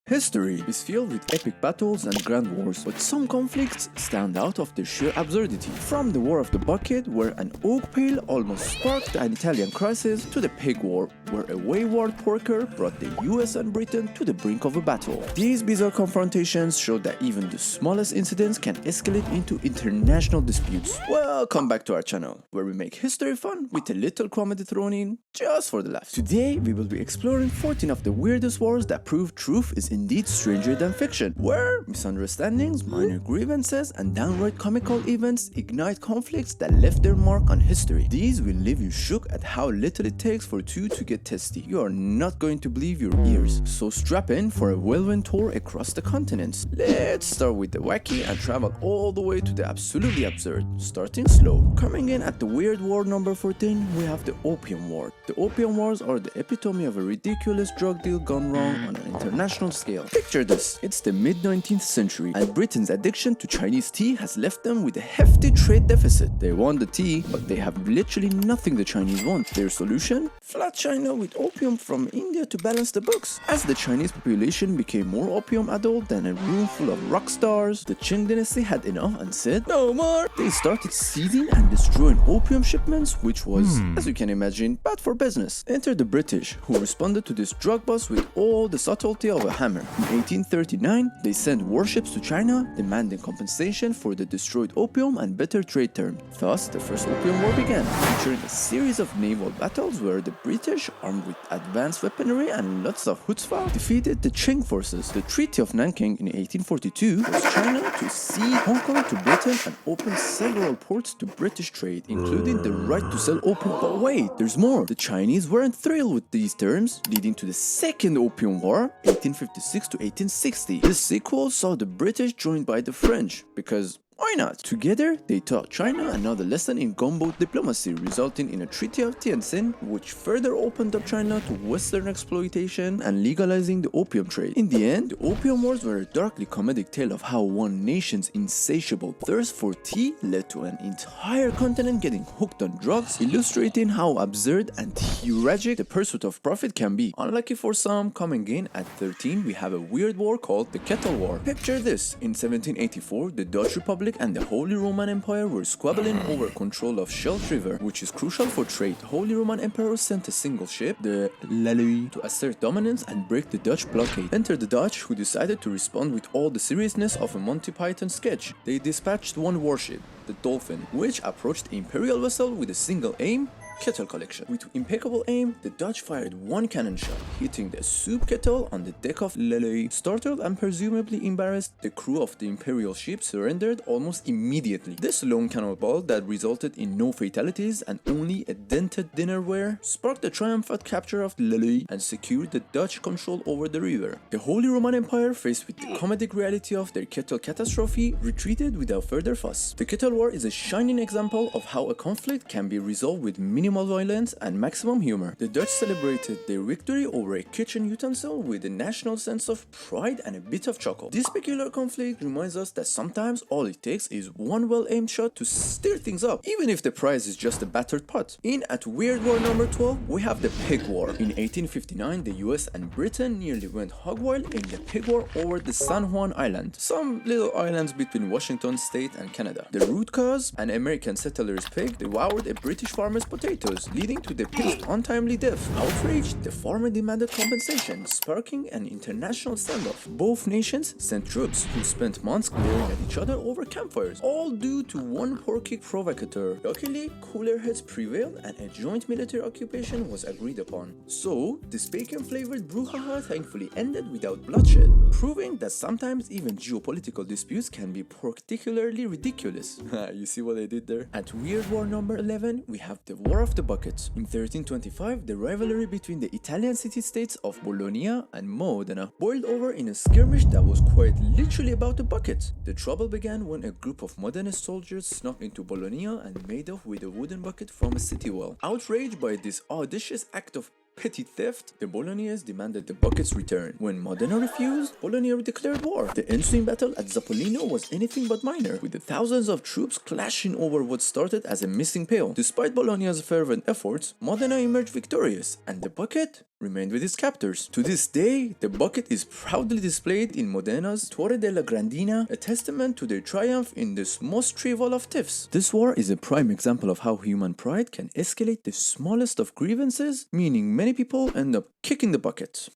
History is filled with epic battles and grand wars, but some conflicts stand out of their sheer absurdity. From the War of the Bucket, where an oak pail almost sparked an Italian crisis, to the Pig War, where a wayward porker brought the US and Britain to the brink of a battle. These bizarre confrontations show that even the smallest incidents can escalate into international disputes. Welcome back to our channel, where we make history fun with a little comedy thrown in, just for the laughs. Today, we will be exploring 14 of the weirdest wars that prove truth is indeed stranger than fiction, where misunderstandings, minor grievances, and downright comical events ignite conflicts that left their mark on history. These will leave you shook at how little it takes for two to get testy. You are not going to believe your ears, so strap in for a whirlwind tour across the continents. Let's start with the wacky and travel all the way to the absolutely absurd, starting slow. Coming in at the weird war number 14, we have the Opium War. The Opium Wars are the epitome of a ridiculous drug deal gone wrong on an international scale. Picture this, it's the mid-19th century and Britain's addiction to Chinese tea has left them with a hefty trade deficit. They want the tea, but they have literally nothing the Chinese want. Their solution? Flood China with opium from India to balance the books. As the Chinese population became more opium-addled than a room full of rock stars, the Qing dynasty had enough and said, "No more!" They started seizing and destroying opium shipments, which was, as you can imagine, bad for business. Enter the British, who responded to this drug bust with all the subtlety of a hammer. In 1839, they sent warships to China, demanding compensation for the destroyed opium and better trade terms. Thus, the First Opium War began, featuring a series of naval battles where the British, armed with advanced weaponry and lots of chutzpah, defeated the Qing forces. The Treaty of Nanking in 1842 forced China to cede Hong Kong to Britain and open several ports to British trade, including the right to sell opium. But wait, there's more. The Chinese weren't thrilled with these terms, leading to the Second Opium War, 1856 to 1860. This sequel saw the British joined by the French, because why not? Together, they taught China another lesson in gunboat diplomacy, resulting in a Treaty of Tientsin, which further opened up China to Western exploitation and legalizing the opium trade. In the end, the Opium Wars were a darkly comedic tale of how one nation's insatiable thirst for tea led to an entire continent getting hooked on drugs, illustrating how absurd and tragic the pursuit of profit can be. Unlucky for some, coming in at 13, we have a weird war called the Kettle War. Picture this, in 1784, the Dutch Republic and the Holy Roman Empire were squabbling over control of Scheldt River, which is crucial for trade. The Holy Roman Emperor sent a single ship, the Lally, to assert dominance and break the Dutch blockade. Enter the Dutch, who decided to respond with all the seriousness of a Monty Python sketch. They dispatched one warship, the Dolphin, which approached the imperial vessel with a single aim: kettle collection. With impeccable aim, the Dutch fired one cannon shot, hitting the soup kettle on the deck of Lally. Startled and presumably embarrassed, the crew of the imperial ship surrendered almost immediately. This lone cannonball that resulted in no fatalities and only a dented dinnerware sparked the triumphant capture of Lally and secured the Dutch control over the river. The Holy Roman Empire, faced with the comedic reality of their kettle catastrophe, retreated without further fuss. The Kettle War is a shining example of how a conflict can be resolved with minimal violence and maximum humor. The Dutch celebrated their victory over a kitchen utensil with a national sense of pride and a bit of chuckle. This peculiar conflict reminds us that sometimes all it takes is one well-aimed shot to stir things up, even if the prize is just a battered pot. In at Weird War number 12, we have the Pig War. In 1859, the US and Britain nearly went hog wild in the Pig War over the San Juan Island, some little islands between Washington state and Canada. The root cause? An American settler's pig devoured a British farmer's potatoes, leading to the pig's untimely death. Outraged, the farmer demanded compensation, sparking an international standoff. Both nations sent troops, who spent months glaring at each other over campfires, all due to one porky provocateur. Luckily, cooler heads prevailed and a joint military occupation was agreed upon. So, this bacon-flavored brouhaha thankfully ended without bloodshed, proving that sometimes even geopolitical disputes can be particularly ridiculous. You see what I did there? At Weird War number 11, we have the War of the Bucket. In 1325, the rivalry between the Italian city-states of Bologna and Modena boiled over in a skirmish that was quite literally about a bucket. The trouble began when a group of Modenese soldiers snuck into Bologna and made off with a wooden bucket from a city well. Outraged by this audacious act of petty theft, the Bolognese demanded the bucket's return. When Modena refused, Bologna declared war. The ensuing battle at Zappolino was anything but minor, with the thousands of troops clashing over what started as a missing pail. Despite Bologna's fervent efforts, Modena emerged victorious, and the bucket remained with his captors. To this day, the bucket is proudly displayed in Modena's Torre della Grandina, a testament to their triumph in this most trivial of thefts. This war is a prime example of how human pride can escalate the smallest of grievances, meaning many people end up kicking the bucket.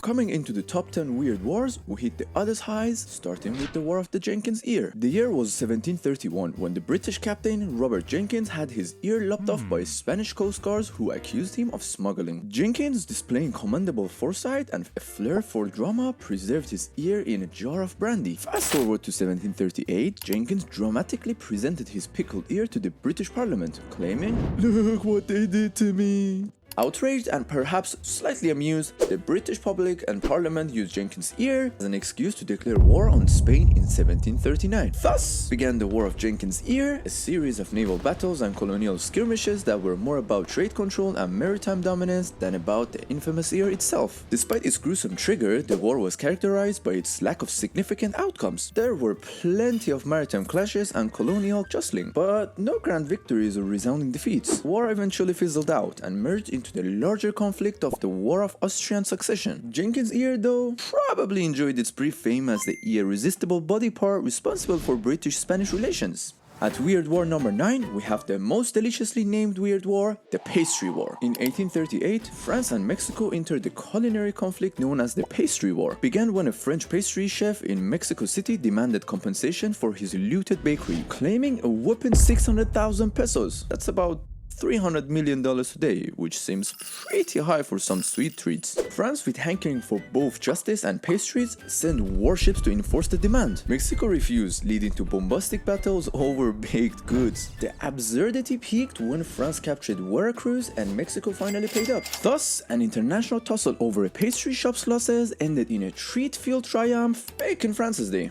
Coming into the top 10 weird wars, we hit the oddest highs, starting with the War of the Jenkin's Ear. The year was 1731, when the British captain Robert Jenkins had his ear lopped off by Spanish coast guards who accused him of smuggling. Jenkins, displaying commendable foresight and a flair for drama, preserved his ear in a jar of brandy. Fast forward to 1738, Jenkins dramatically presented his pickled ear to the British Parliament, claiming, "Look what they did to me." Outraged and perhaps slightly amused, the British public and Parliament used Jenkins' ear as an excuse to declare war on Spain in 1739. Thus began the War of Jenkins' Ear, a series of naval battles and colonial skirmishes that were more about trade control and maritime dominance than about the infamous ear itself. Despite its gruesome trigger, the war was characterized by its lack of significant outcomes. There were plenty of maritime clashes and colonial jostling, but no grand victories or resounding defeats. War eventually fizzled out and merged into the larger conflict of the War of Austrian Succession. Jenkins' ear, though, probably enjoyed its brief fame as the irresistible body part responsible for British-Spanish relations. At Weird War number 9, we have the most deliciously named Weird War, the Pastry War. In 1838, France and Mexico entered the culinary conflict known as the Pastry War. Began when a French pastry chef in Mexico City demanded compensation for his looted bakery, claiming a whopping 600,000 pesos. That's about $300 million today, which seems pretty high for some sweet treats. France, with hankering for both justice and pastries, sent warships to enforce the demand. Mexico refused, leading to bombastic battles over baked goods. The absurdity peaked when France captured Veracruz and Mexico finally paid up. Thus, an international tussle over a pastry shop's losses ended in a treat-filled triumph back in France's day.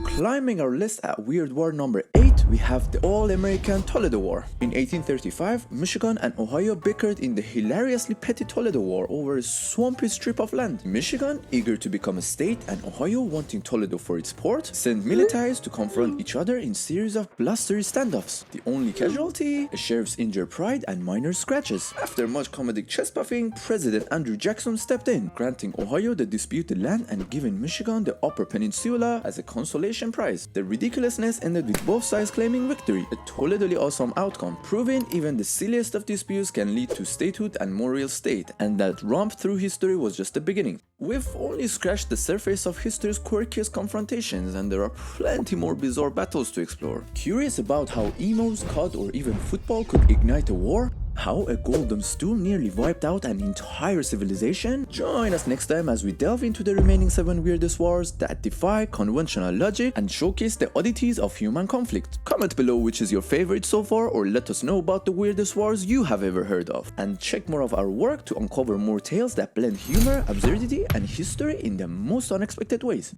Climbing our list at Weird War number 8, we have the all-American Toledo War. In 1835, Michigan and Ohio bickered in the hilariously petty Toledo War over a swampy strip of land. Michigan, eager to become a state, and Ohio, wanting Toledo for its port, sent militaries to confront each other in series of blustery standoffs. The only casualty? A sheriff's injured pride and minor scratches. After much comedic chest puffing, President Andrew Jackson stepped in, granting Ohio the disputed land and giving Michigan the Upper Peninsula as a consolation prize. The ridiculousness ended with both sides claiming victory, a totally awesome outcome, proving even the silliest of disputes can lead to statehood and more real state, and that romp through history was just the beginning. We've only scratched the surface of history's quirkiest confrontations, and there are plenty more bizarre battles to explore. Curious about how emos, COD, or even football could ignite a war? How a golden stool nearly wiped out an entire civilization? Join us next time as we delve into the remaining 7 weirdest wars that defy conventional logic and showcase the oddities of human conflict. Comment below which is your favorite so far, or let us know about the weirdest wars you have ever heard of. And check more of our work to uncover more tales that blend humor, absurdity, and history in the most unexpected ways.